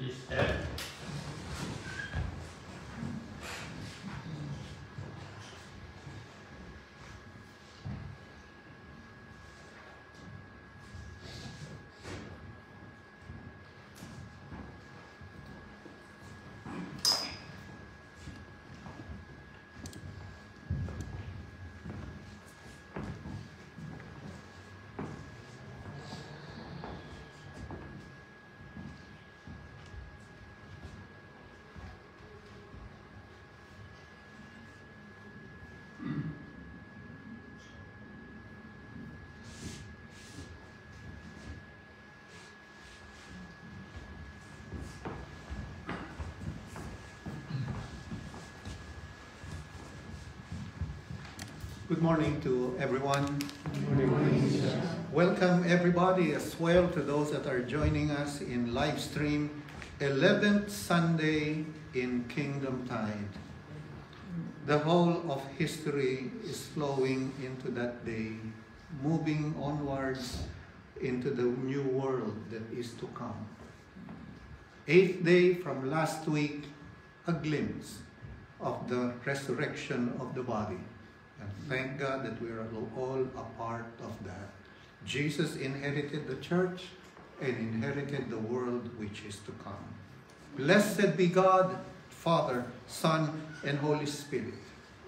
Please stand. Good morning to everyone. Good morning. Welcome everybody as well to those that are joining us in live stream 11th Sunday in Kingdom Tide. The whole of history is flowing into that day, moving onwards into the new world that is to come. 8th day from last week, a glimpse of the resurrection of the body. And thank God that we are all a part of that. Jesus inherited the church and inherited the world which is to come. Blessed be God, Father, Son, and Holy Spirit.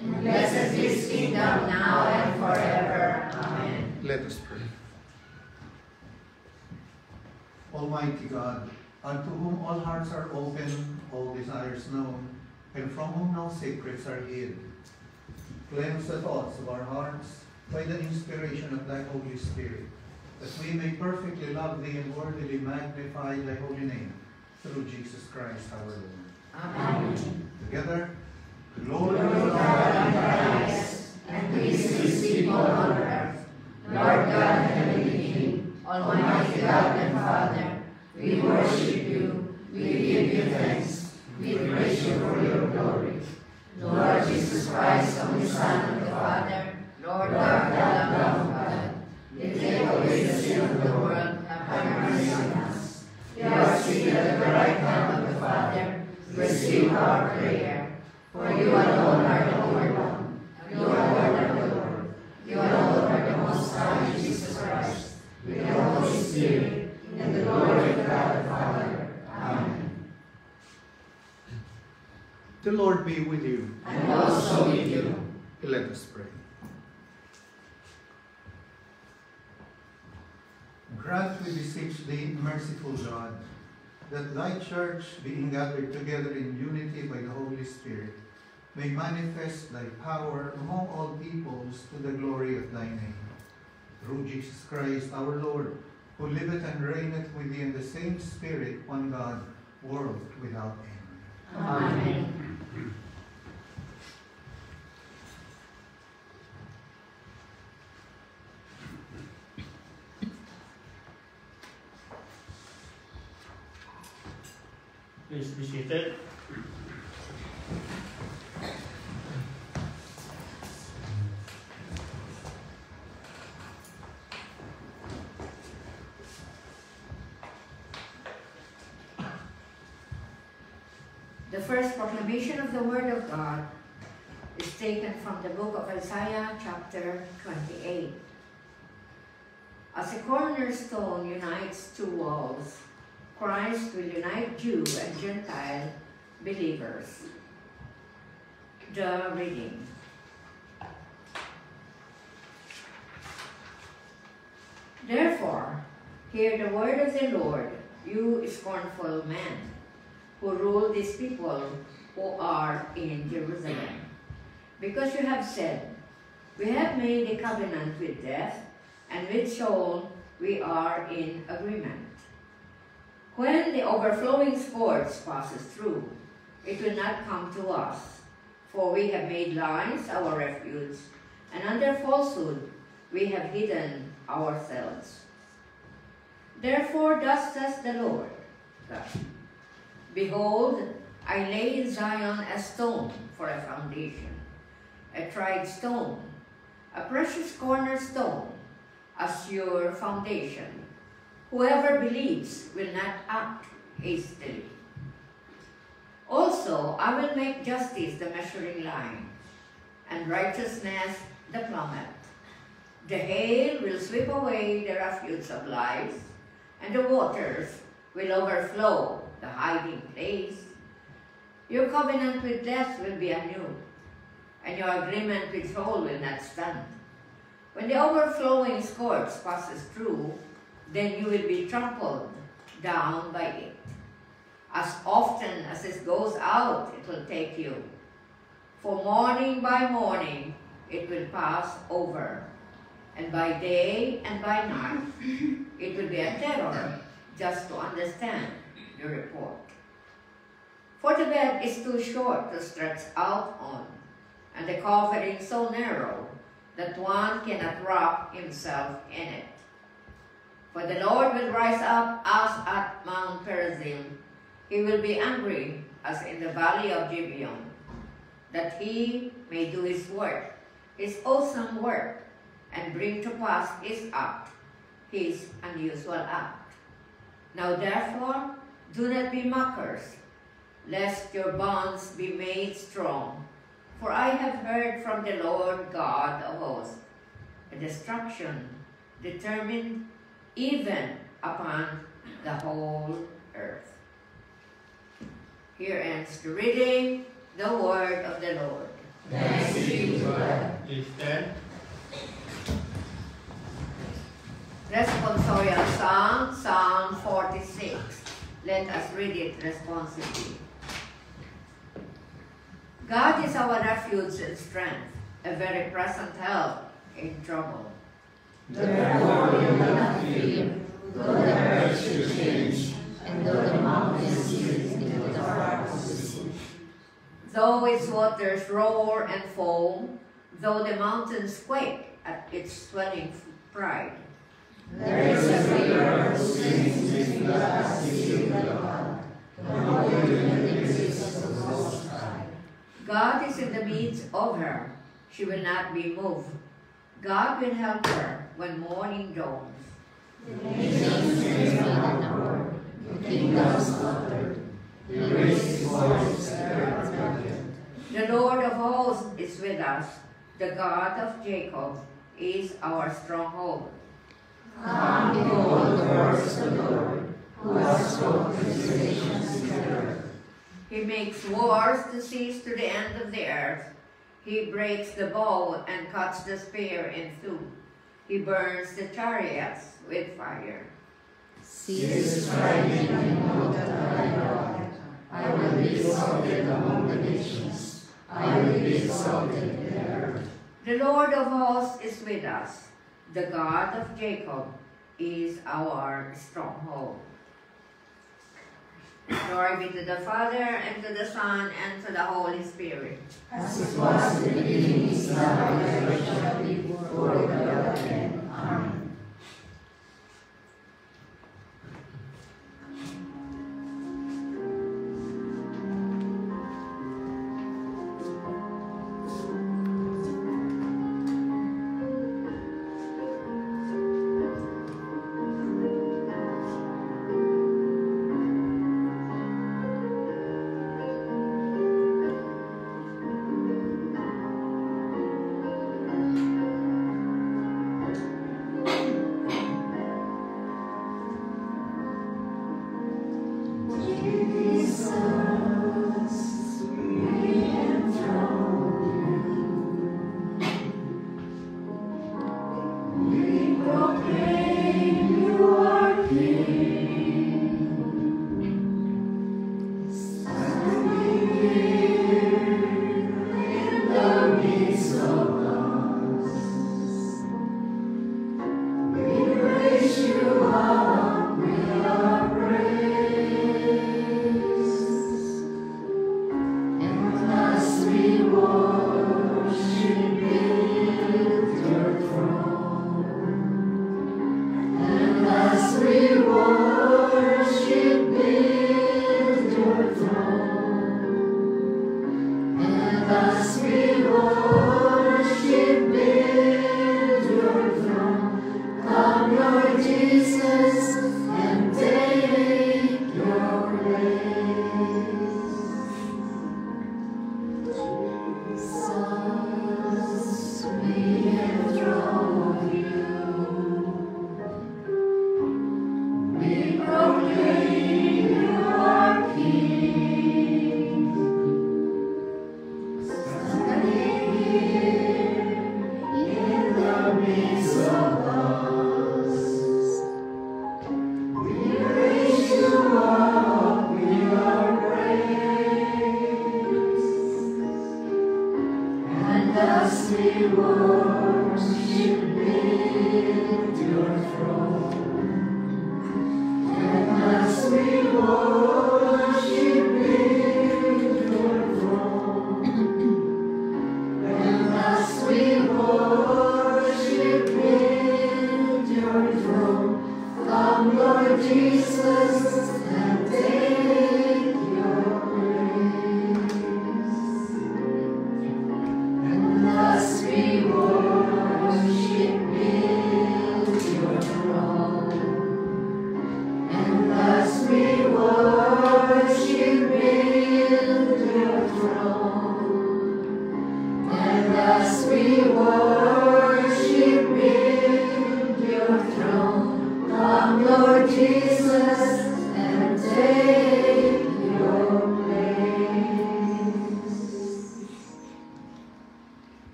And blessed is His kingdom now and forever. Amen. Let us pray. Almighty God, unto whom all hearts are open, all desires known, and from whom no secrets are hid. Cleanse the thoughts of our hearts by the inspiration of thy Holy Spirit, that we may perfectly love thee and worthily magnify thy holy name, through Jesus Christ our Lord. Amen. Together, glory Lord to God God. in Christ, and peace with people on earth. Lord God, heavenly King, Almighty God and Father, we worship you, we give you thanks, we praise you for your glory. Lord Jesus Christ, only Son of the Father, Lord God, the Lamb of God, you take away the sin of the world, have mercy on us. You are seated at the right hand of the Father, receive our prayer. For you alone are the Lord one, you alone are the Lord, you alone are the Most High Jesus Christ, with the Holy Spirit, and the glory of God the Father. Amen. The Lord be with you. And also with you. Let us pray. Grant, we beseech thee, merciful God, that thy church, being gathered together in unity by the Holy Spirit, may manifest thy power among all peoples to the glory of thy name. Through Jesus Christ our Lord, who liveth and reigneth with thee in the same Spirit, one God, world without end. Amen. Please be seated. The first proclamation of the Word of God is taken from the book of Isaiah, chapter 28. As a cornerstone unites two walls, Christ will unite Jew and Gentile believers. The reading. Therefore, hear the word of the Lord, you scornful men, who rule these people who are in Jerusalem. Because you have said, we have made a covenant with death, and with Sheol we are in agreement. When the overflowing scourge passes through, it will not come to us, for we have made lies our refuge, and under falsehood we have hidden ourselves. Therefore thus says the Lord God, behold, I lay in Zion a stone for a foundation, a tried stone, a precious cornerstone, a sure foundation. Whoever believes will not act hastily. Also, I will make justice the measuring line, and righteousness the plummet. The hail will sweep away the refuge of lies, and the waters will overflow the hiding place. Your covenant with death will be anew, and your agreement with Sheol will not stand. When the overflowing scourge passes through, then you will be trampled down by it. As often as it goes out, it will take you. For morning by morning, it will pass over. And by day and by night, it will be a terror just to understand the report. For the bed is too short to stretch out on, and the covering so narrow that one cannot wrap himself in it. For the Lord will rise up as at Mount Perazim. He will be angry as in the valley of Gibeon, that he may do his work, his awesome work, and bring to pass his act, his unusual act. Now therefore, do not be mockers, lest your bonds be made strong. For I have heard from the Lord God of hosts a destruction determined even upon the whole earth. Here ends the reading, the word of the Lord. Thanks be to God. Please stand. Responsorial Psalm, Psalm 46. Let us read it responsibly. God is our refuge and strength, a very present help in trouble. Therefore we will not fear, though the earth should change, and though the mountains sink into the heart of the sea. Though its waters roar and foam, though the mountains quake at its swelling pride. There is a river whose streams between us is God, the holy increases of the Most High. God is in the midst of her. She will not be moved. God will help her when morning dawns. The nations praise the Lord, the kingdoms uttered, they raise his voice, their arrogant. The Lord of hosts is with us. The God of Jacob is our stronghold. Come, behold the works of the Lord, who has spoken his nations together. He makes wars to cease to the end of the earth. He breaks the bow and cuts the spear in two. He burns the chariots with fire. Cease striving and know that I am God. I will be exalted among the nations. I will be exalted in the earth. The Lord of hosts is with us. The God of Jacob is our stronghold. Glory be to the Father, and to the Son, and to the Holy Spirit. As it was in the beginning, is now, and ever shall be, world without end. Amen.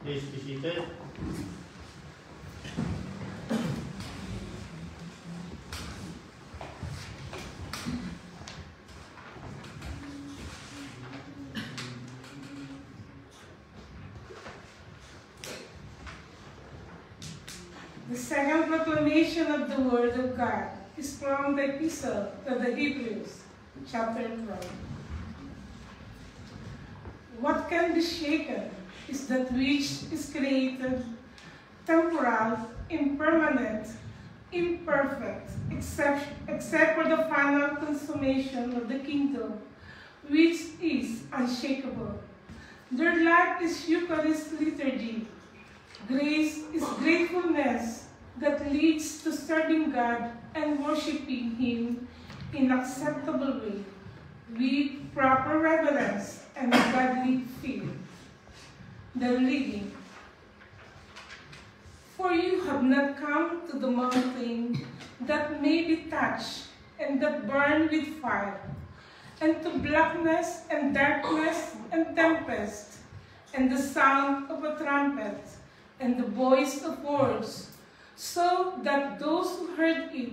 Please be seated. The second proclamation of the Word of God is from the Epistle to the Hebrews, chapter 12. What can be shaken is that which is created, temporal, impermanent, imperfect, except for the final consummation of the kingdom, which is unshakable. Their life is Eucharist liturgy. Grace is gratefulness that leads to serving God and worshiping Him in acceptable way, with proper reverence and godly fear. The reading. For you have not come to the mountain that may be touched and that burn with fire, and to blackness and darkness and tempest, and the sound of a trumpet, and the voice of words, so that those who heard it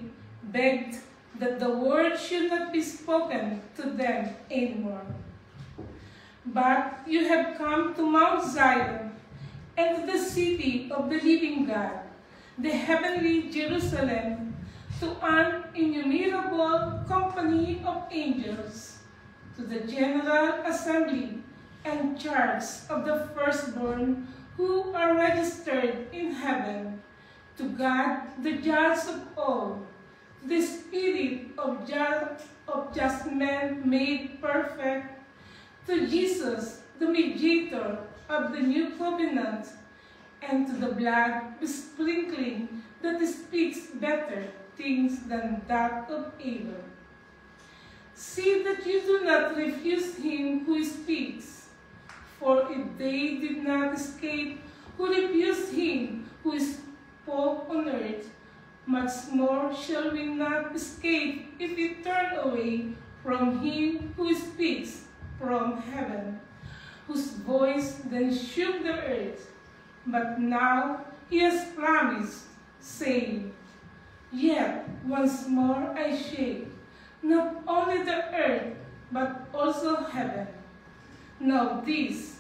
begged that the word should not be spoken to them anymore. But you have come to Mount Zion, and to the city of the living God, the heavenly Jerusalem, to an innumerable company of angels, to the general assembly and church of the firstborn who are registered in heaven, to God, the judge of all, the spirit of just men made perfect, to Jesus, the mediator of the new covenant, and to the blood besprinkling that speaks better things than that of Abel. See that you do not refuse him who speaks. For if they did not escape who refused him who spoke on earth, much more shall we not escape if we turn away from him who speaks from heaven, whose voice then shook the earth. But now he has promised, saying, Yet once more I shake, not only the earth, but also heaven. Now this,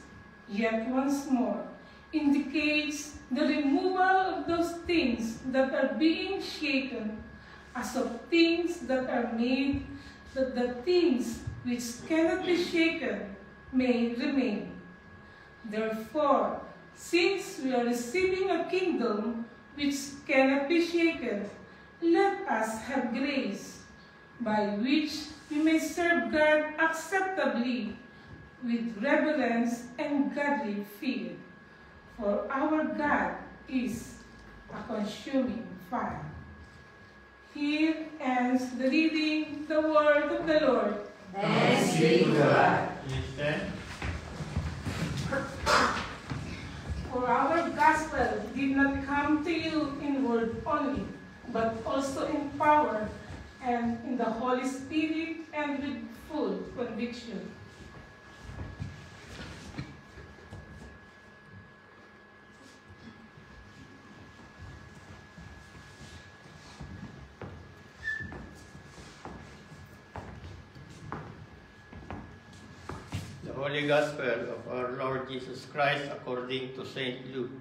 yet once more, indicates the removal of those things that are being shaken, as of things that are made, that the things which cannot be shaken may remain. Therefore, since we are receiving a kingdom which cannot be shaken, let us have grace, by which we may serve God acceptably, with reverence and godly fear. For our God is a consuming fire. Here ends the reading the word of the Lord. Thanks be to God. Please stand. For our gospel did not come to you in word only, but also in power and in the Holy Spirit and with full conviction. The Holy Gospel of our Lord Jesus Christ according to St. Luke.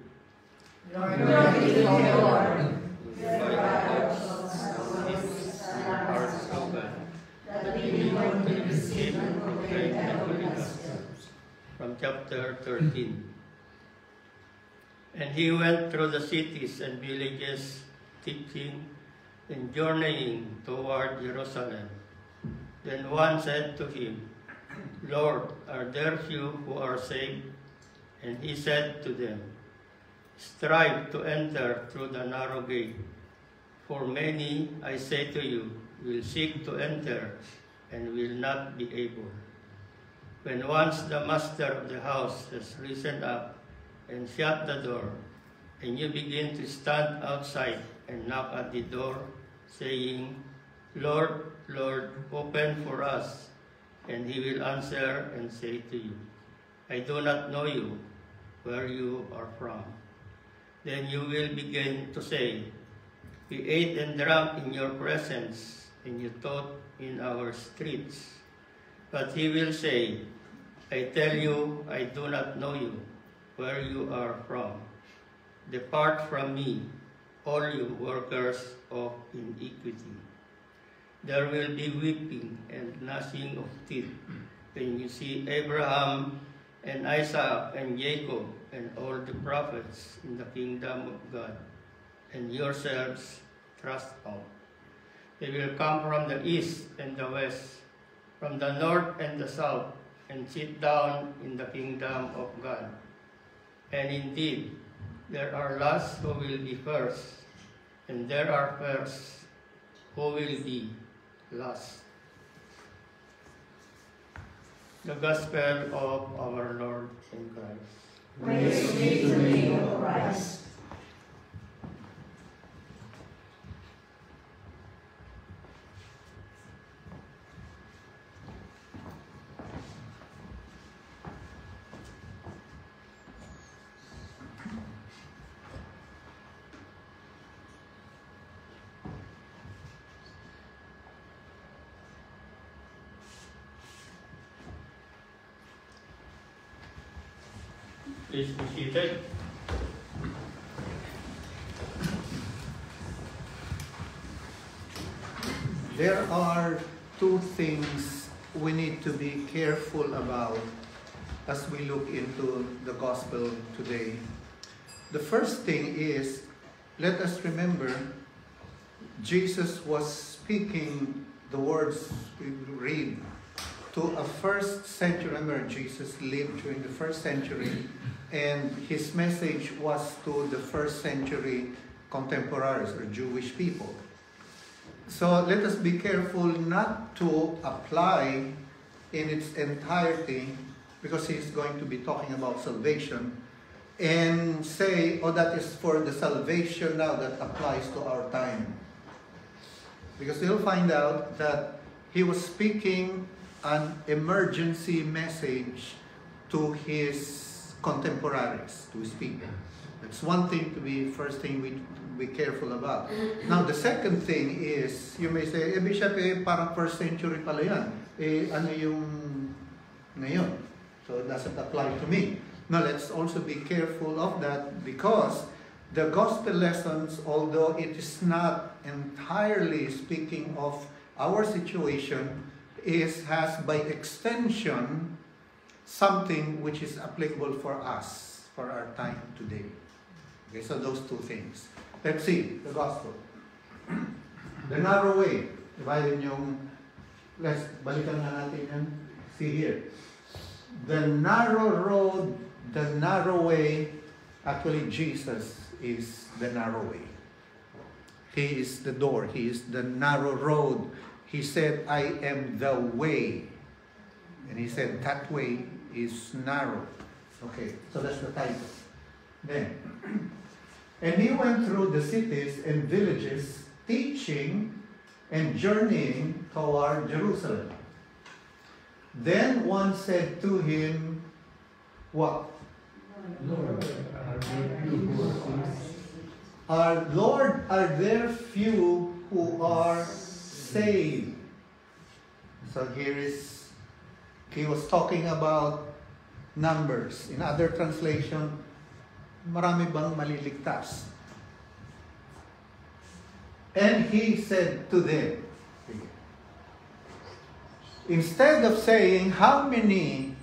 Lord, be to your Lord. Our hearts open, that we may want to receive and proclaim the Holy Gospel. From chapter 13. And he went through the cities and villages, teaching and journeying toward Jerusalem. Then one said to him, Lord, are there few who are saved? And he said to them, Strive to enter through the narrow gate. For many, I say to you, will seek to enter and will not be able. When once the master of the house has risen up and shut the door, and you begin to stand outside and knock at the door, saying, Lord, Lord, open for us. And he will answer and say to you, I do not know you, where you are from. Then you will begin to say, We ate and drank in your presence, and you taught in our streets. But he will say, I tell you, I do not know you, where you are from. Depart from me, all you workers of iniquity. There will be weeping and gnashing of teeth when you see Abraham and Isaac and Jacob and all the prophets in the kingdom of God, and yourselves thrust out. They will come from the east and the west, from the north and the south, and sit down in the kingdom of God. And indeed, there are last who will be first, and there are first who will be last. The Gospel of our Lord and Christ. Praise be to thee, O Christ. Please be seated. There are two things we need to be careful about as we look into the gospel today. The first thing is, let us remember, Jesus was speaking the words we read to a first century. Remember, Jesus lived during the first century, and his message was to the first century contemporaries or Jewish people. So let us be careful not to apply in its entirety, because he's going to be talking about salvation, and say, oh, that is for the salvation now that applies to our time. Because you'll find out that he was speaking an emergency message to his contemporaries, to his people. That's one thing to be, first thing we be careful about. Now, the second thing is, you may say, Bishop, parang first century pala yan. Ano yung ngayon? So it doesn't apply to me. Now, let's also be careful of that, because the gospel lessons, although it is not entirely speaking of our situation, has by extension something which is applicable for us, for our time today. Okay, so those two things. Let's see, the gospel. The narrow way. Divided yung, let's balikan na natin yan. See here. The narrow road, the narrow way, actually Jesus is the narrow way. He is the door. He is the narrow road. He said, I am the way. And he said, that way is narrow. Okay, so that's the title. Then, and he went through the cities and villages, teaching and journeying toward Jerusalem. Then one said to him, what? Lord, Our Lord, are there few who are saved? So he was talking about numbers. In other translation, marami bang maliligtas? And he said to them, instead of saying how many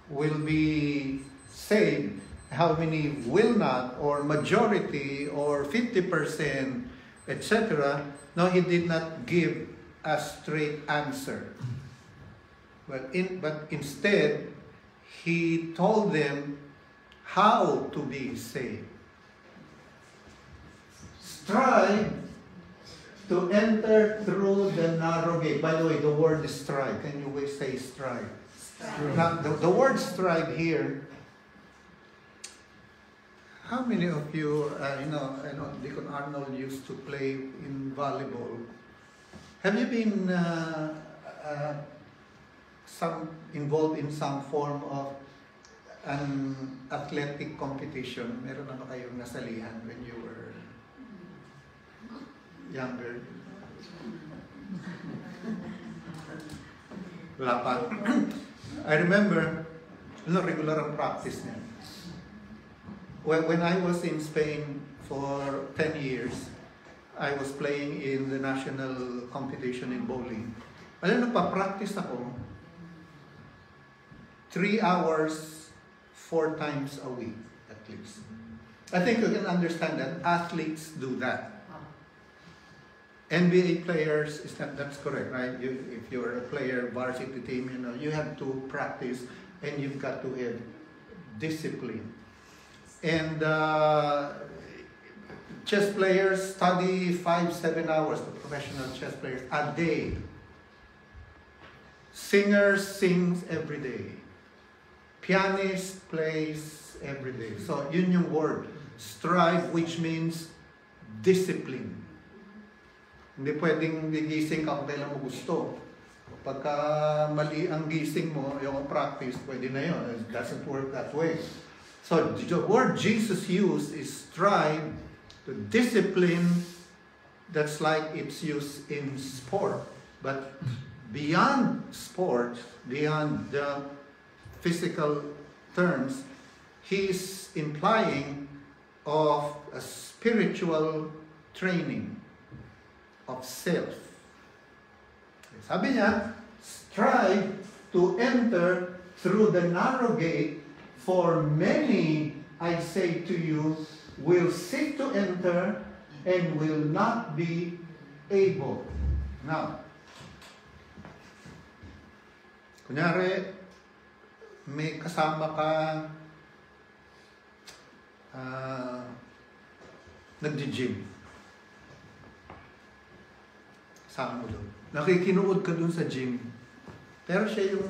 will be saved, how many will not, or majority, or 50%, etc., no, he did not give a straight answer. But instead, he told them how to be saved. Strive to enter through the narrow gate. By the way, the word is strive. Can you say strive? Now, the word strive here, how many of you, I know Deacon Arnold used to play in volleyball. Have you been involved in some form of an athletic competition? Meron na ba kayong nasalihan when you were younger? Wala pa. I remember, regular ang practice niya. When I was in Spain for 10 years, I was playing in the national competition in bowling. Alam, nagpa-practice ako 3 hours, 4 times a week at least. I think you can understand that athletes do that. NBA players, that's correct, right? If you're a player, varsity team, you have to practice and you've got to have discipline. And chess players study 5-7 hours, the professional chess players, a day. Singers sings every day. Pianist plays every day. So yun yung word, strive, which means discipline. Hindi pwedeng gigising ka kung kailan mo gusto. Pagka mali ang gising mo, yung practice, pwede na yun. It doesn't work that way. So the word Jesus used is strive, to discipline. That's like it's used in sport. But beyond sport, beyond the physical terms, he's implying of a spiritual training of self. Sabi niya, strive to enter through the narrow gate, for many, I say to you, will seek to enter and will not be able. Now, kunyari, may kasama ka nagji-gym. Kasama mo doon. Nakikinood ka doon sa gym. Pero siya yung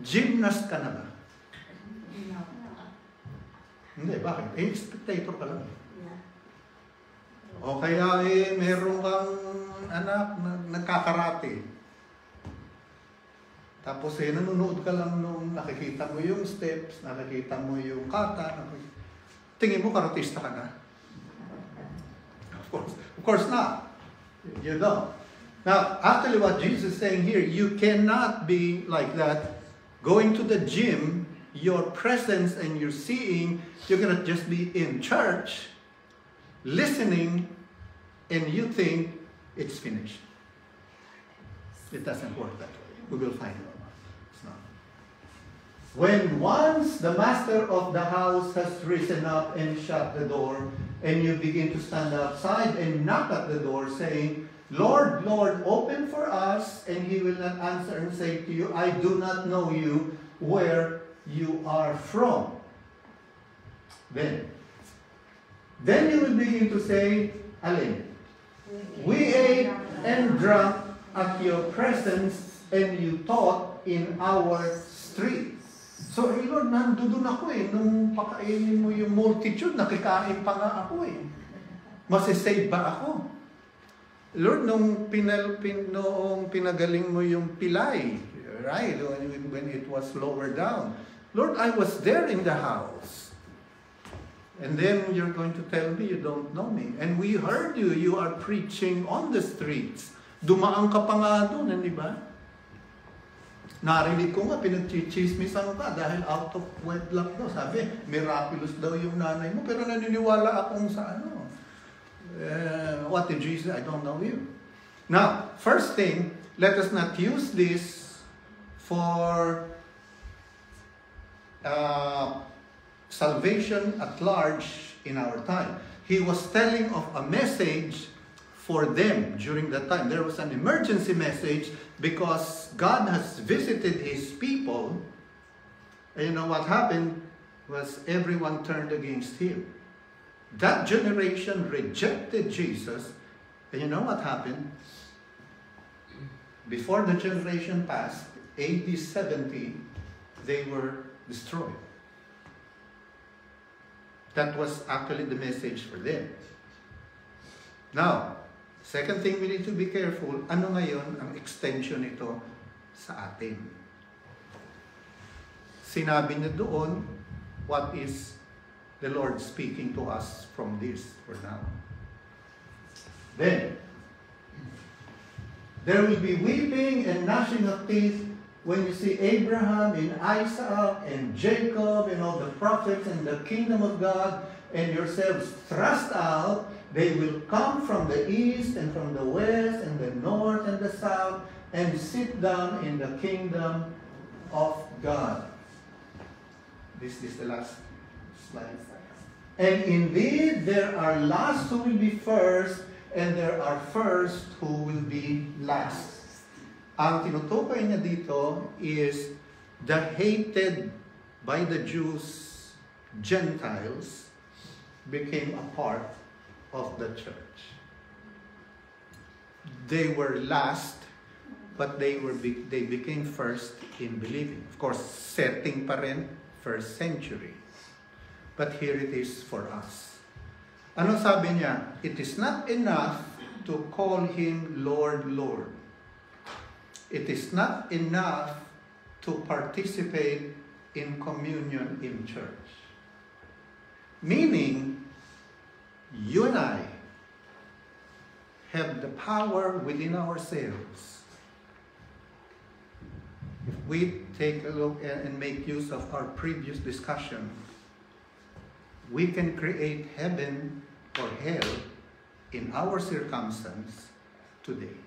gymnast ka na ba? Hindi, bakit? Spectator ka lang. O kaya meron kang anak na nagkakarate. Tapos nanonood ka lang nung nakikita mo yung steps, nakikita mo yung kata. Tingin mo karatista ka na? Of course not. You don't. Now, actually what Jesus is saying here, you cannot be like that. Going to the gym, your presence and your seeing, you're going to just be in church, listening, and you think it's finished. It doesn't work that way. We will find out. It's not. When once the master of the house has risen up and shut the door, and you begin to stand outside and knock at the door, saying, Lord, Lord, open for us, and he will not answer and say to you, I do not know you, where you are from. Then you will begin to say, Alin, we ate and drank at your presence, and you taught in our streets. So, Lord, nandun ako nung pakainin mo yung multitude, nakikain pa nga ako Masisave ba ako? Lord, nung pinagaling mo yung pilay, right, when it was lower down, Lord, I was there in the house. And then you're going to tell me you don't know me. And we heard you. You are preaching on the streets. Dumaan ka pa nga doon, hindi ba? Narinig ko nga, pinag-chismisan ka dahil out of wedlock daw. Sabi, miraculous daw yung nanay mo. Pero naniniwala akong sa what did Jesus say? I don't know you. Now, first thing, let us not use this for salvation at large in our time. He was telling of a message for them during that time. There was an emergency message because God has visited his people. And you know what happened was everyone turned against him. That generation rejected Jesus. And you know what happened? Before the generation passed, AD 70, they were destroyed. That was actually the message for them. Now, second thing we need to be careful, ano ngayon ang extension nito sa atin? Sinabi niya doon, what is the Lord speaking to us from this for now? Then, there will be weeping and gnashing of teeth when you see Abraham and Isaac and Jacob and all the prophets and the kingdom of God and yourselves thrust out, they will come from the east and from the west and the north and the south and sit down in the kingdom of God. This is the last slide. And indeed, there are last who will be first, and there are first who will be last. Ang tinutukoy niya dito is the hated by the Jews, Gentiles, became a part of the church. They were last, but they became first in believing. Of course, setting pa rin, first century. But here it is for us. Ano sabi niya? It is not enough to call him Lord, Lord. It is not enough to participate in communion in church. Meaning, you and I have the power within ourselves. If we take a look and make use of our previous discussion, we can create heaven or hell in our circumstance today.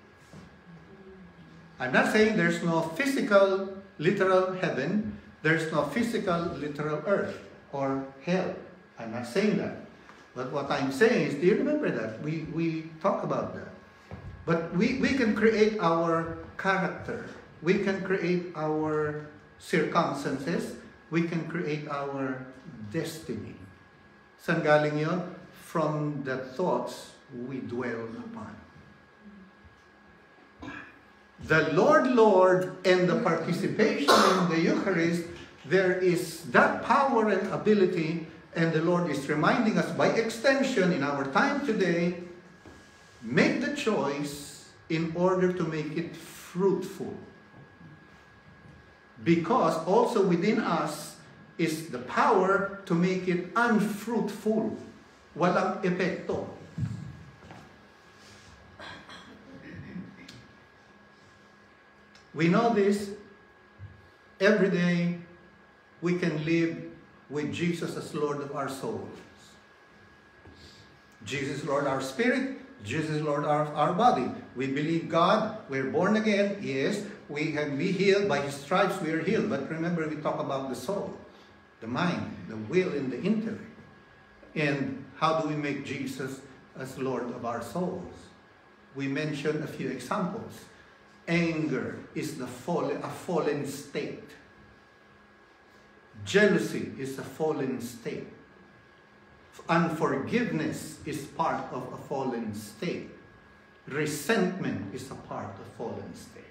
I'm not saying there's no physical, literal heaven, there's no physical, literal earth or hell. I'm not saying that. But what I'm saying is, do you remember that? We talk about that. But we can create our character. We can create our circumstances. We can create our destiny. Saan galing yun? From the thoughts we dwell upon. The Lord, Lord, and the participation in the Eucharist, there is that power and ability, and the Lord is reminding us by extension in our time today, make the choice in order to make it fruitful. Because also within us is the power to make it unfruitful. Walang epekto. We know this. Every day we can live with Jesus as Lord of our souls. Jesus Lord our spirit, Jesus Lord our body. We believe God, we're born again, yes, we can be healed, by His stripes we are healed. But remember, we talk about the soul, the mind, the will, and the intellect. And how do we make Jesus as Lord of our souls? We mentioned a few examples. Anger is a fallen state. Jealousy is a fallen state. Unforgiveness is part of a fallen state. Resentment is a part of a fallen state.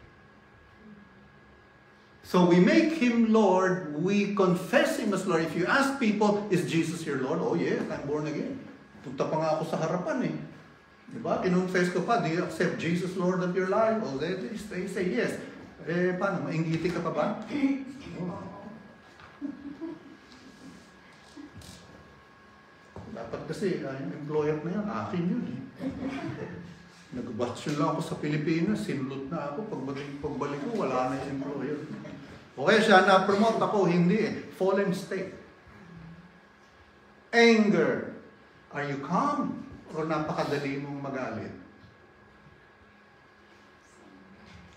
So we make Him Lord, we confess Him as Lord. If you ask people, is Jesus your Lord? Oh yes, I'm born again. Punta pa nga ako sa harapan eh. Diba? Kinonfess ko pa, do you accept Jesus Lord of your life? Oh, they say yes. Eh, paano? Maingiti ka pa ba? Oh. Dapat kasi, yung employer na yan, akin yun eh. Nag-batch lang ako sa Pilipinas, sinulot na ako, pagbalik ko, wala na yung employer. O kaya siya na-promote ako, hindi eh. Fallen state. Anger. Are you calm? O napakadali mong magalit?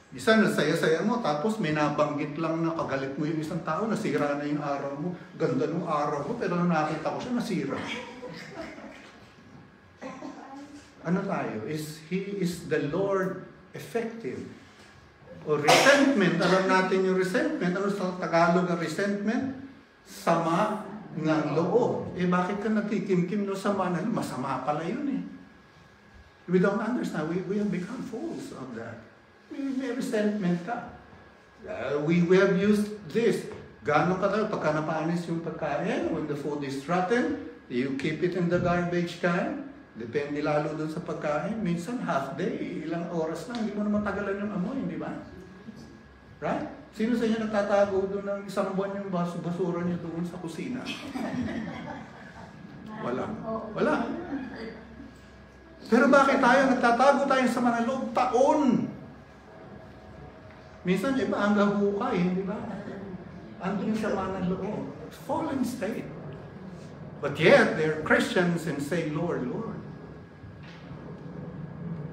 Isa na saya-saya mo, tapos may nabanggit lang na kagalit mo yung isang tao, nasira na yung araw mo. Ganda ng araw mo, pero nung nakita ko siya, nasira. Ano tayo? He is the Lord effective? O resentment, alam natin yung resentment. Ano sa Tagalog ang resentment? Sama ng loob. Eh bakit ka nagkikimkim no sama na? Masama pala yun eh. We don't understand. We have become fools of that. May resentment ka. We have used this. Gano'n ka tayo? Pagka napaanis yung pagkain, when the food is rotten, you keep it in the garbage can. Depende lalo dun sa pagkain. Minsan half day, ilang oras lang, hindi mo naman tagalan yung amoy, di ba? Right? Sino sa inyo nagtatago doon ng isang buwan yung basura niyo doon sa kusina? Wala. Wala. Pero bakit tayo nagtatago tayo sa mga loob? Taon. Minsan iba ang hukay, hindi ba? Andun yung sama ng loob. Fallen state. But yet, they're Christians and say, Lord, Lord.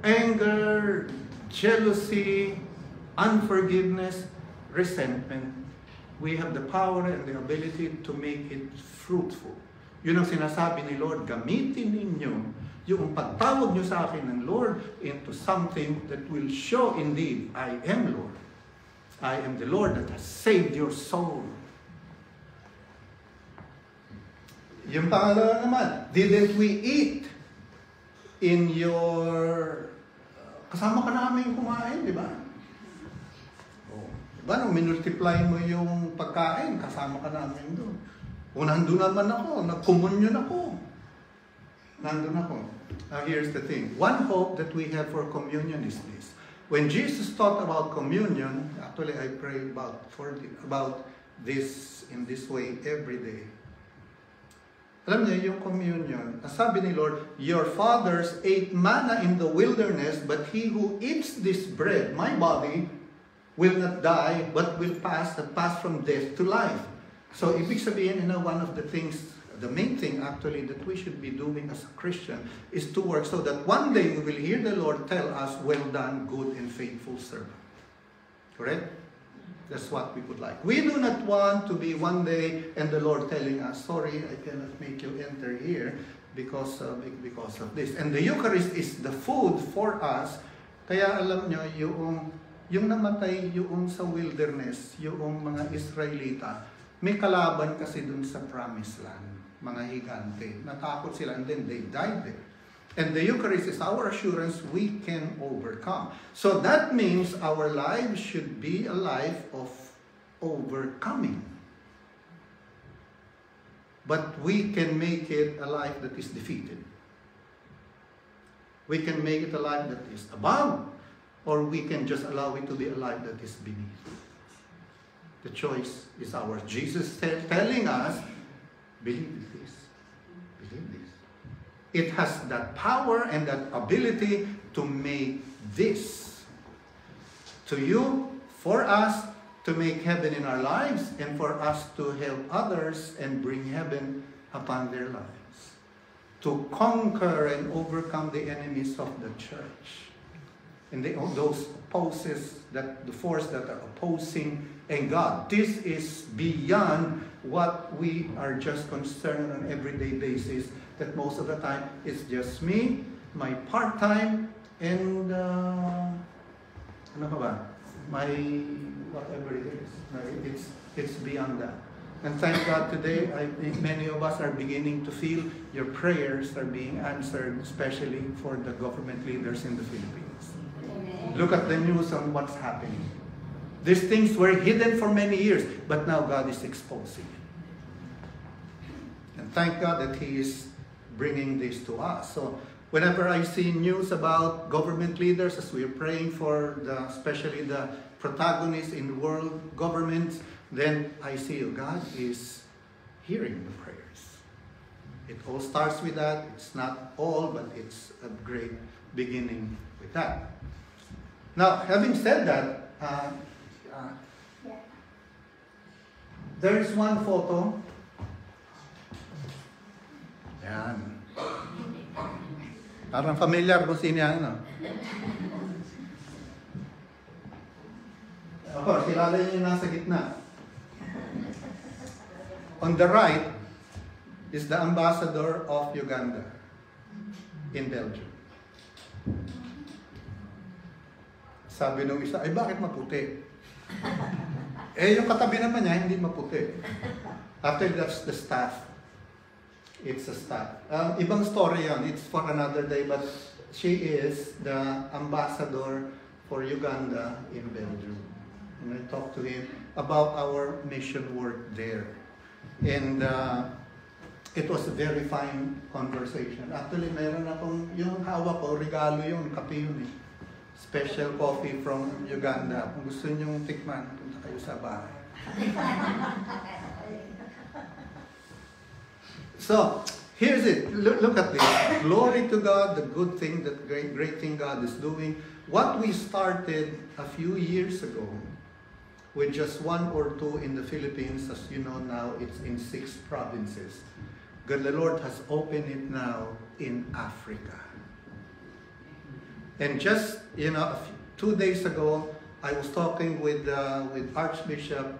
Anger, jealousy, unforgiveness, resentment. We have the power and the ability to make it fruitful. Yun ang sinasabi ni Lord, gamitin ninyo yung pagtawag nyo sa akin ng Lord into something that will show indeed, I am Lord. I am the Lord that has saved your soul. Yung pangalawa naman, didn't we eat in your... kasama ka namin kumain, di ba? Oh. Diba, nung minultiply mo yung pagkain, kasama ka namin doon. O nandun naman ako, nagkomunyon ako. Nandun ako. Now here's the thing. One hope that we have for communion is this. When Jesus taught about communion, actually I pray about this in this way every day. Alam niyo, yung communion, sabi ni Lord, your fathers ate manna in the wilderness, but he who eats this bread, my body, will not die, but will pass from death to life. So, ibig sabihin, one of the things, the main thing actually that we should be doing as a Christian is to work so that one day we will hear the Lord tell us, well done, good and faithful servant. Correct? That's what we would like. We do not want to be one day and the Lord telling us, sorry, I cannot make you enter here because of this. And the Eucharist is the food for us. Kaya alam nyo, yung namatay yung sa wilderness, yung mga Israelita, may kalaban kasi dun sa promised land, mga higante. Natakot sila and then they died there. And the Eucharist is our assurance we can overcome. So that means our lives should be a life of overcoming. But we can make it a life that is defeated. We can make it a life that is above, or we can just allow it to be a life that is beneath. The choice is ours. Jesus telling us, believe this. Believe this. It has that power and that ability to make this to you, for us, to make heaven in our lives, and for us to help others and bring heaven upon their lives. To conquer and overcome the enemies of the church. And those opposes, that the force that are opposing and God. This is beyond what we are just concerned on an everyday basis, that most of the time it's just me, my part-time, and ano pa ba? My whatever it is. It's beyond that. And thank God today, I think many of us are beginning to feel your prayers are being answered, especially for the government leaders in the Philippines. Amen. Look at the news on what's happening. These things were hidden for many years, but now God is exposing it. And thank God that He is bringing this to us. So whenever I see news about government leaders, as we are praying for especially the protagonists in world governments, then I see God is hearing the prayers. It all starts with that. It's not all, but it's a great beginning with that. Now, having said that, there is one photo. Yan. Parang familiar kung sino yan, no? Of course, kilala niyo yung nasa gitna. On the right is the ambassador of Uganda in Belgium. Sabi nung isa, ay bakit maputi? Yung katabi naman niya, hindi maputi. After that's the staff. It's a staff. Ibang story yan. It's for another day, but she is the ambassador for Uganda in Belgium. And I talked to him about our mission work there. And it was a very fine conversation. Actually, mayroon akong, yung hawak ko, regalo yung kape yun eh. Special coffee from Uganda. Kung gusto nyo tikman, punta kayo sa bahay. So, here's it. Look at this. Glory to God, the good thing, that great thing God is doing. What we started a few years ago with just 1 or 2 in the Philippines. As you know now, it's in 6 provinces. God the Lord has opened it now in Africa. And just, 2 days ago, I was talking with Archbishop,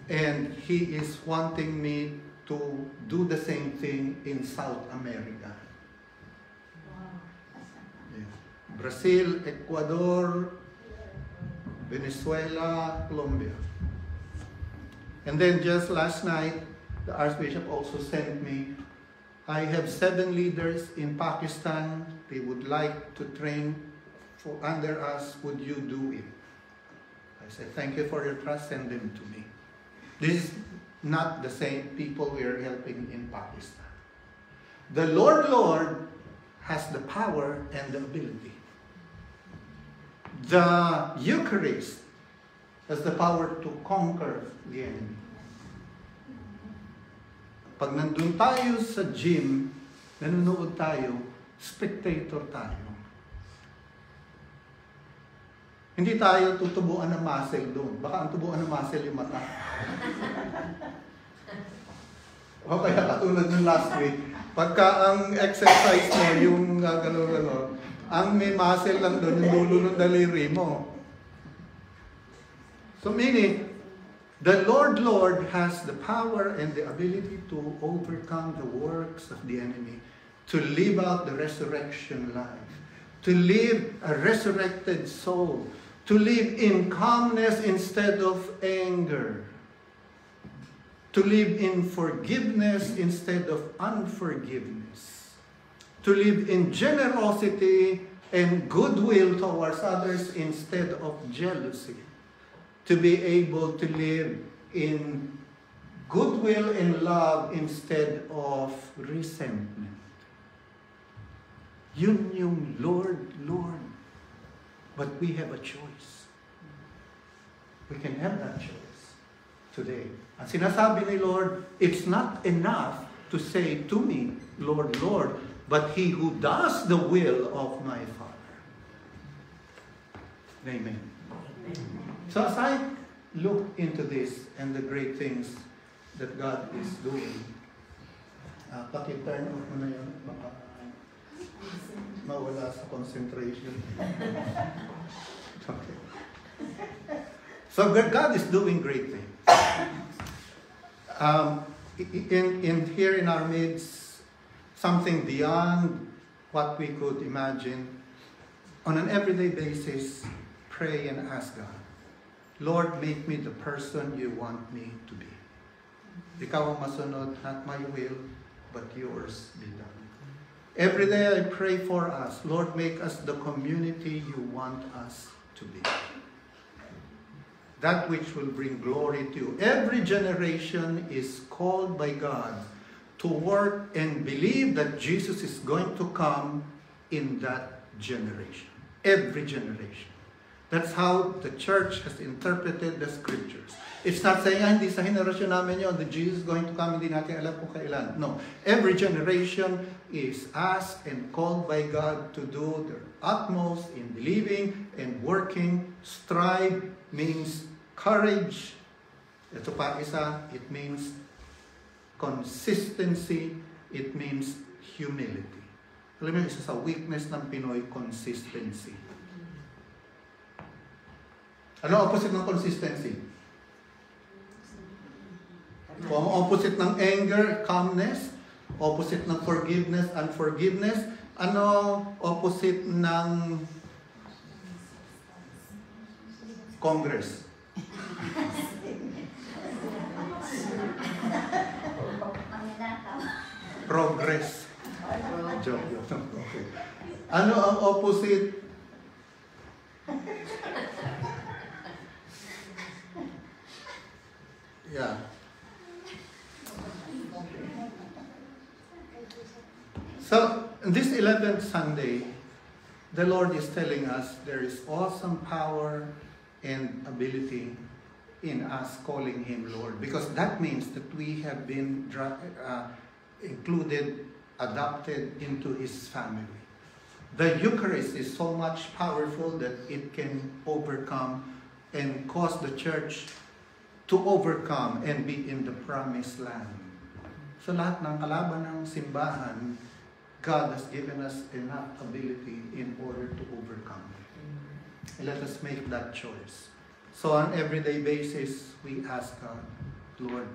and he is wanting me to do the same thing in South America. Yeah. Brazil, Ecuador, Venezuela, Colombia. And then just last night, the Archbishop also sent me, I have 7 leaders in Pakistan. They would like to train under us. Would you do it? I said, thank you for your trust. Send them to me. This is not the same people we are helping in Pakistan. The Lord has the power and the ability. The Eucharist has the power to conquer the enemy. Pag nandun tayo sa gym, nanonood tayo, spectator tayo. Hindi tayo tutubuan ng muscle doon. Baka ang tubuan ng muscle yung mata. O kaya katulad ng last week, pagka ang exercise mo, yung gano'n, ang may muscle lang doon, yung dulo ng daliri mo. So meaning, the Lord has the power and the ability to overcome the works of the enemy, to live out the resurrection life, to live a resurrected soul, to live in calmness instead of anger, to live in forgiveness instead of unforgiveness, to live in generosity and goodwill towards others instead of jealousy, to be able to live in goodwill and love instead of resentment. Yun yung Lord. But we have a choice. We can have that choice today. Ang sinasabi ni Lord, it's not enough to say to me, Lord, Lord, but he who does the will of my Father. Amen. So as I look into this and the great things that God is doing, paki-turn off mo na yun, baka mawala sa concentration. Okay. So God is doing great things. In here in our midst, something beyond what we could imagine. On an everyday basis, pray and ask God, Lord, make me the person you want me to be. Ikaw ang masunod, not my will, but yours be done. Every day I pray for us, Lord, make us the community you want us to be. That which will bring glory to you. Every generation is called by God to work and believe that Jesus is going to come in that generation. Every generation. That's how the church has interpreted the scriptures. It's not saying, hindi sa henerasyon namin yun, that Jesus is going to come, hindi natin alam kung kailan. No. Every generation is asked and called by God to do their utmost in believing and working. Strive means courage. Ito pa isa, it means consistency. It means humility. Alam mo, isa sa weakness ng Pinoy, consistency. Ano opposite ng consistency? Kung ang opposite ng anger, calmness. Opposite ng forgiveness, unforgiveness. Ano opposite ng Congress? Progress. Joke. Okay. Ano ang opposite? Yeah. So, this 11th Sunday, the Lord is telling us there is awesome power and ability in us calling Him Lord. Because that means that we have been included, adopted into His family. The Eucharist is so much powerful that it can overcome and cause the church to overcome and be in the promised land. So lahat ng kalaban ng simbahan, God has given us enough ability in order to overcome. And let us make that choice. So on everyday basis, we ask God, Lord,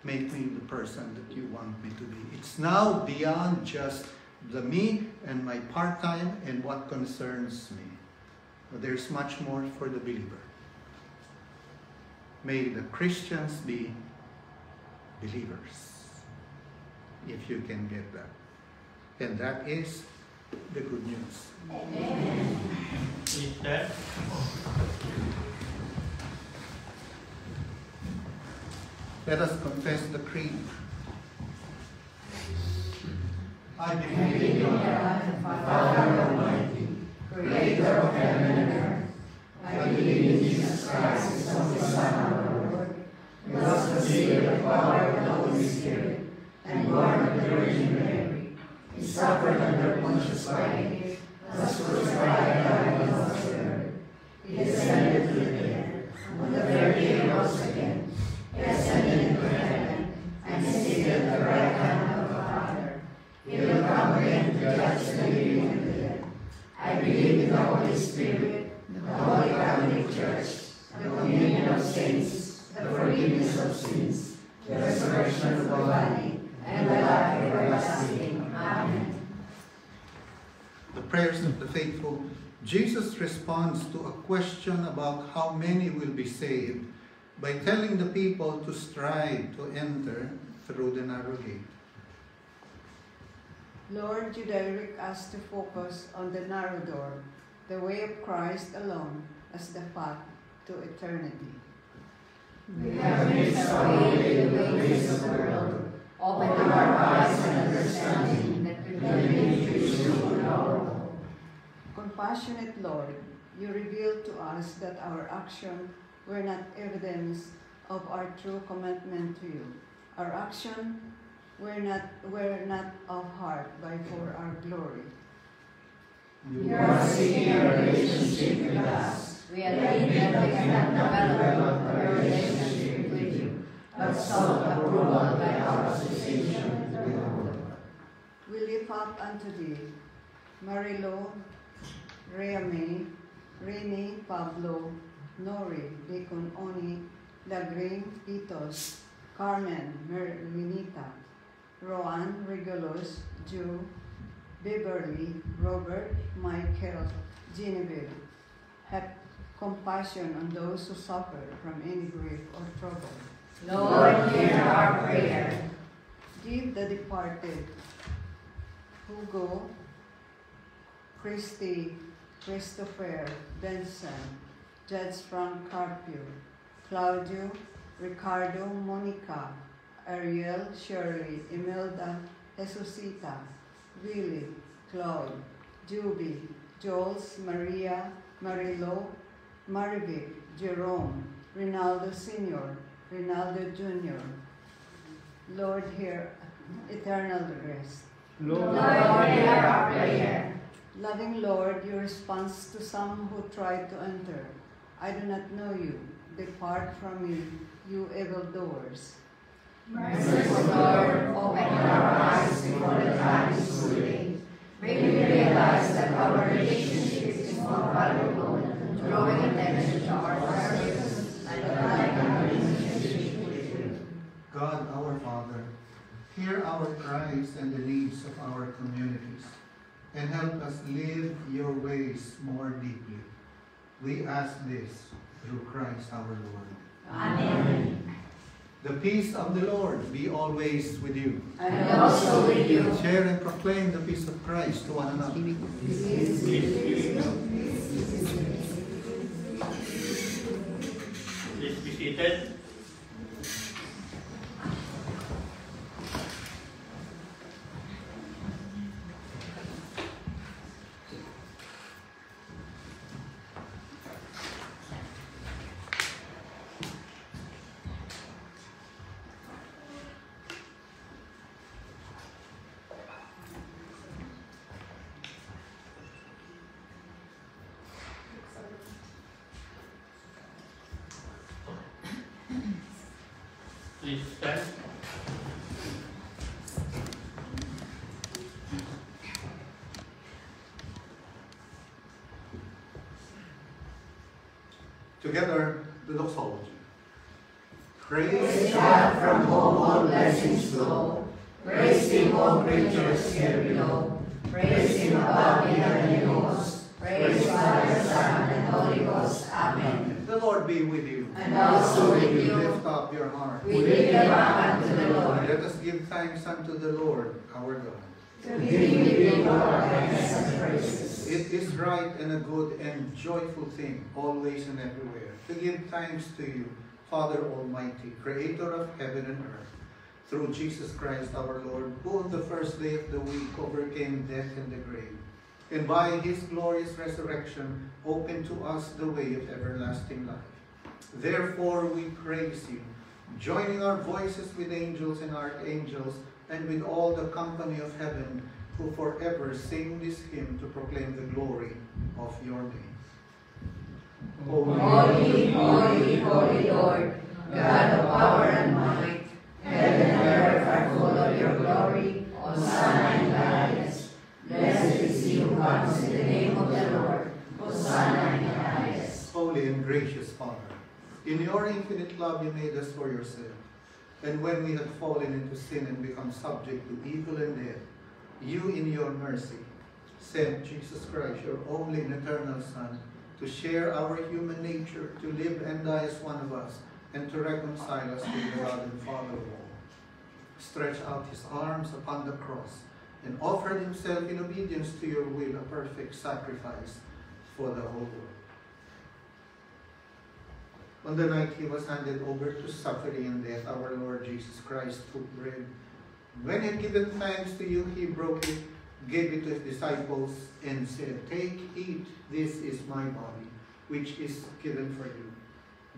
make me the person that you want me to be. It's now beyond just the me and my part-time and what concerns me. But there's much more for the believer. May the Christians be believers, if you can get that. And that is the good news. Amen. Is that? Let us confess the creed. I believe in God, the Father Almighty, Creator of heaven and earth. I believe in Jesus Christ, His only Son, our Lord, who was conceived by the power of the Holy Spirit, and born of the Virgin Mary. He suffered under Pontius Pilate, was crucified and died and was buried. He descended to the dead. On the third day rose again. He ascended into heaven, and is seated at the right hand of the Father. He will come again to judge the living and the dead. I believe in the Holy Spirit, the Holy Catholic Church, the communion of saints, the forgiveness of sins, the resurrection of the body, and the life everlasting. Amen. the prayers of the faithful. Jesus responds to a question about how many will be saved by telling the people to strive to enter through the narrow gate. Lord, you direct us to focus on the narrow door, the way of Christ alone as the path to eternity. We have missed our way in the ways of the world. Open our eyes and understanding that we may reach you tomorrow. Compassionate Lord, you revealed to us that our actions were not evidence of our true commitment to you. Our actions were not of heart, but for our glory. You are seeking a relationship with us. We admit that we cannot develop a relationship with you, but sought approval by our association with the world. We lift up unto thee, Marilo, Reame, Rene, Pablo, Nori, Deacon Oni, Lagring, Titos, Carmen, Merlinita, Roan, Regulus, Jew, Beverly, Robert, Michael, Genevieve. Have compassion on those who suffer from any grief or trouble. Lord, hear our prayer. Give the departed, Hugo, Christy, Christopher, Benson, Judge Frank Carpio, Claudio, Ricardo, Monica, Ariel, Shirley, Imelda, Jesusita, Willie, Claude, Juby, Jules, Maria, Marilo, Marivic, Jerome, Rinaldo Sr., Rinaldo Jr. Lord, hear eternal rest. Lord, hear our prayer. Loving Lord, your response to some who tried to enter. I do not know you. Depart from me, you evildoers. Merciful Lord, open our eyes before the time is too late. May we realize that our relationship is more valuable than drawing attention to our service and the like our relationship with you. God, our Father, hear our cries and the needs of our communities, and help us live your ways more deeply. We ask this through Christ our Lord. Amen. The peace of the Lord be always with you. And also with you. Share and proclaim the peace of Christ to one another. Please be seated. Please stand. Together, the doxology. Praise God from whom all blessings flow. Praise Him, all creatures here below. Praise Him above the heavenly hosts. Praise Father, Son, and Holy Ghost. Amen. The Lord be with you. And also with you. Lift up your heart. We lift them up unto the Lord. Let us give thanks unto the Lord, our God. To Him we give our thanks and praises. It is right and a good and joyful thing, always and everywhere, to give thanks to you, Father Almighty, Creator of heaven and earth, through Jesus Christ our Lord, who on the first day of the week overcame death and the grave, and by His glorious resurrection opened to us the way of everlasting life. Therefore we praise you, joining our voices with angels and archangels, and with all the company of heaven, who forever sing this hymn to proclaim the glory of your name. Holy, holy, holy Lord, God of power and might, heaven and earth are full of your glory. Hosanna in the highest. Blessed is He who comes in the name of the Lord. Hosanna in the highest. Holy and gracious Father, in your infinite love you made us for yourself. And when we had fallen into sin and become subject to evil and death, you in your mercy sent Jesus Christ, your only and eternal Son, to share our human nature, to live and die as one of us, and to reconcile us with the God and Father of all. Stretched out His arms upon the cross and offered Himself in obedience to your will, a perfect sacrifice for the whole world. On the night He was handed over to suffering and death, our Lord Jesus Christ took bread. When He had given thanks to you, He broke it, gave it to His disciples, and said, "Take, eat, this is my body, which is given for you.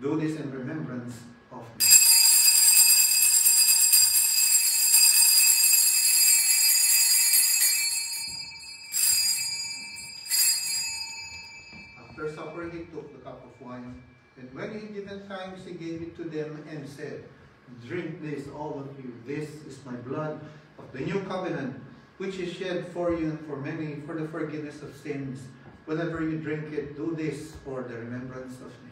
Do this in remembrance of me." After supper, He took the cup of wine, and when He had given thanks, He gave it to them and said, "Drink this, all of you. This is my blood of the new covenant, which is shed for you and for many for the forgiveness of sins. Whenever you drink it, do this for the remembrance of me."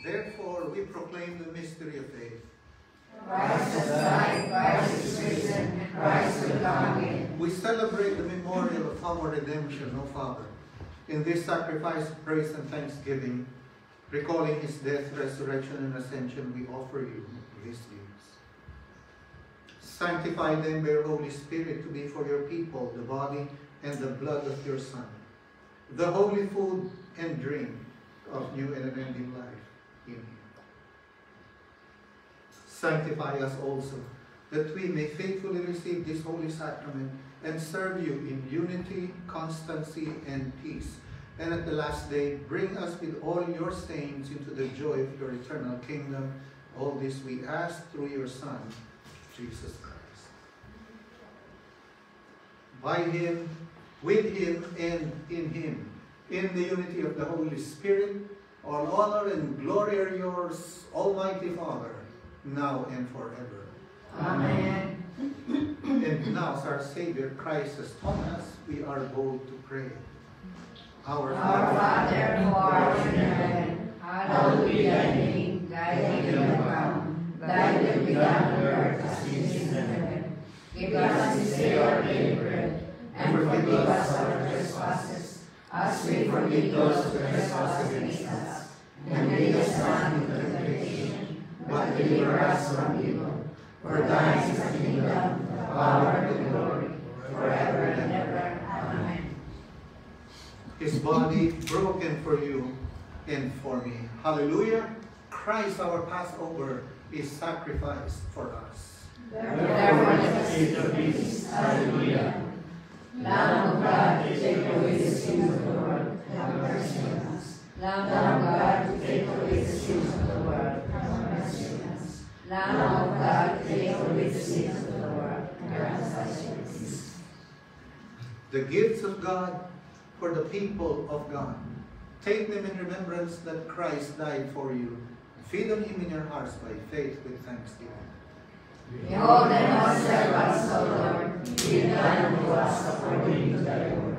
Therefore, we proclaim the mystery of faith. Christ has died, Christ is risen, and Christ will come again. We celebrate the memorial of our redemption, O Father. In this sacrifice of praise and thanksgiving, recalling His death, resurrection, and ascension, we offer you these gifts. Sanctify them by your Holy Spirit to be for your people the body and the blood of your Son, the holy food and drink of new and unending life in Him. Sanctify us also, that we may faithfully receive this holy sacrament and serve you in unity, constancy, and peace. And at the last day, bring us with all your saints into the joy of your eternal kingdom. All this we ask through your Son, Jesus Christ. By Him, with Him, and in Him, in the unity of the Holy Spirit, all honor and glory are yours, Almighty Father, now and forever. Amen. And now, as our Savior Christ has taught us, we are bold to pray. Our Father, who art in heaven, hallowed be thy name. Thy kingdom come. Thy will be done on earth as it is in heaven. Give us this day our daily bread, and forgive us our trespasses, as we forgive those who trespass against us. And lead us not into temptation, but deliver us from evil. For thine is the kingdom, the power, and the glory, forever and ever. Amen. His body broken for you and for me. Hallelujah. Christ our Passover is sacrificed for us. Therefore let us eat of peace. Hallelujah. Lamb of God, to take away the sins of the world, have mercy on us. Lamb of God, to take away the sins of the world, have mercy on us. Lamb of God, to take away the sins of the world, grant us your peace. the gifts of God for the people of God. Take them in remembrance that Christ died for you. Feed on him in your hearts by faith with thanksgiving. Behold, I now serve us, O Lord. Be it done unto us according to thy word.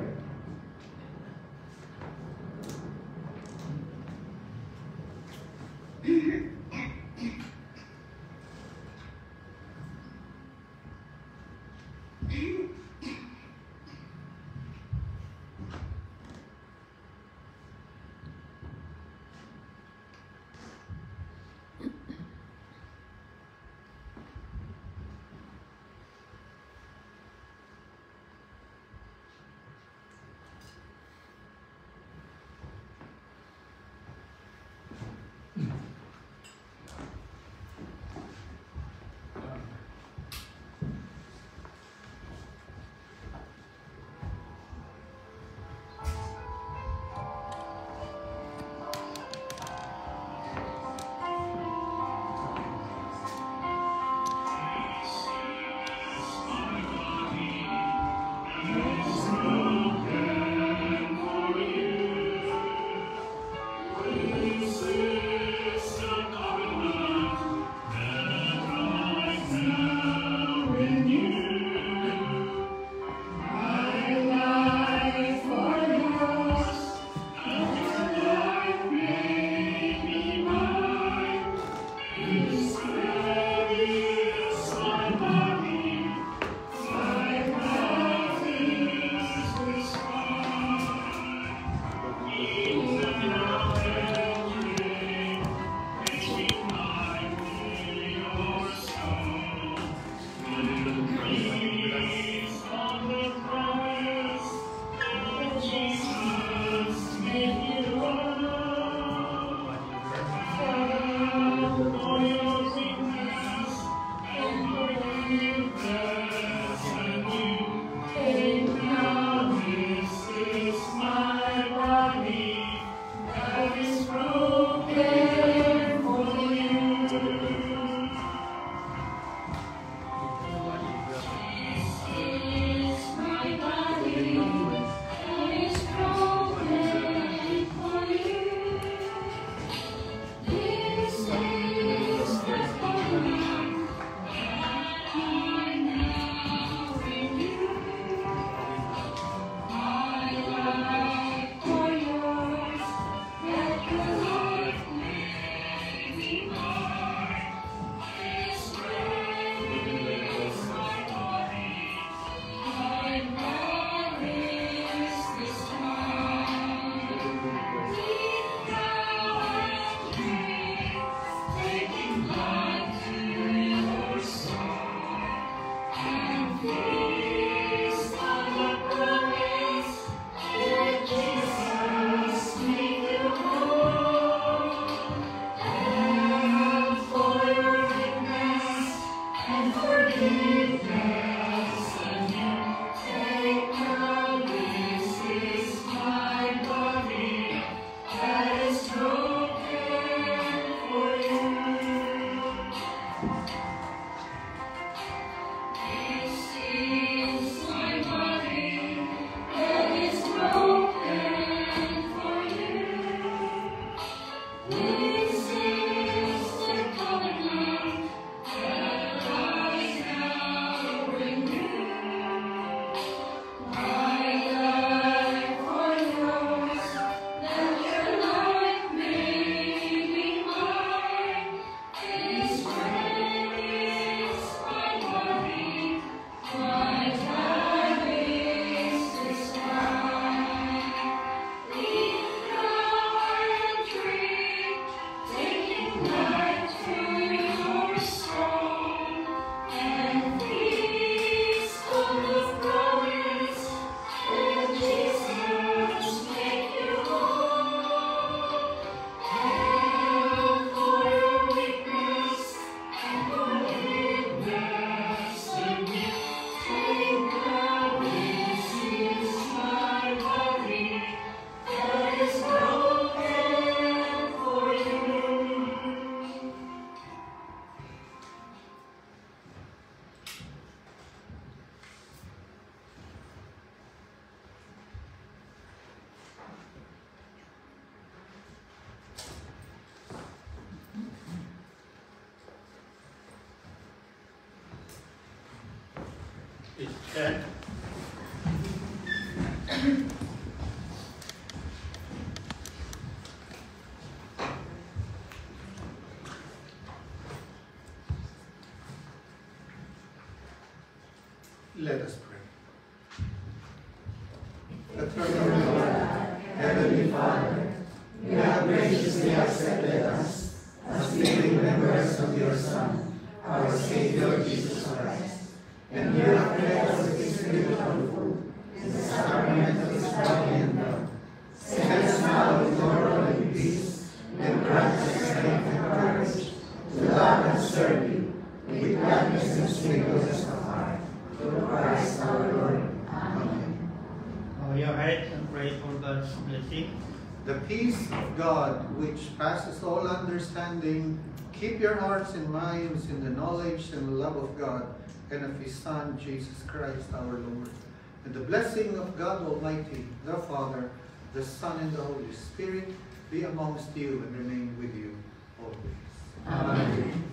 Stand. Let us pray. Eternal God, Heavenly Father, you have graciously accepted us as living members of your Son, our Savior Jesus Christ, and you have fed us with spiritual food in the sacrament of his body and blood. Send us now with moral and peace, and grant us strength and courage to love and serve you with gladness and singleness of heart. Through Christ our Lord. Amen. Bow your heads and pray for God's blessing. The peace of God, which passes all understanding, keep your hearts and minds in the knowledge and love of God and of his Son, Jesus Christ our Lord. And the blessing of God Almighty, the Father, the Son, and the Holy Spirit be amongst you and remain with you always. Amen.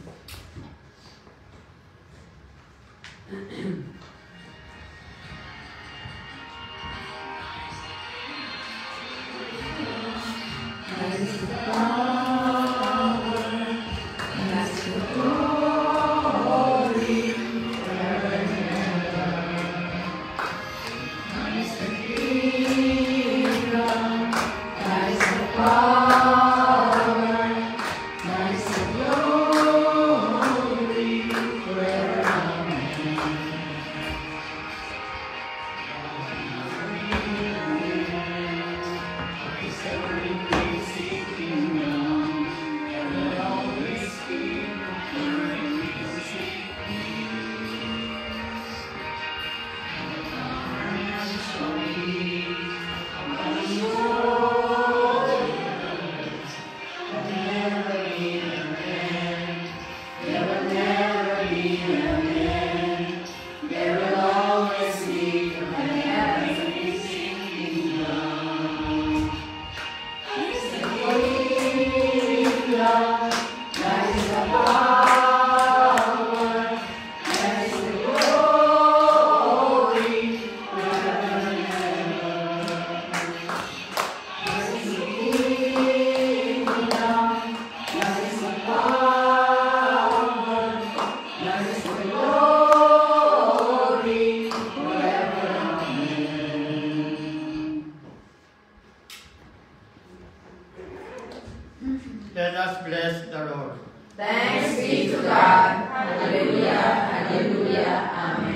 Let us bless the Lord. Thanks be to God. Hallelujah, hallelujah, amen.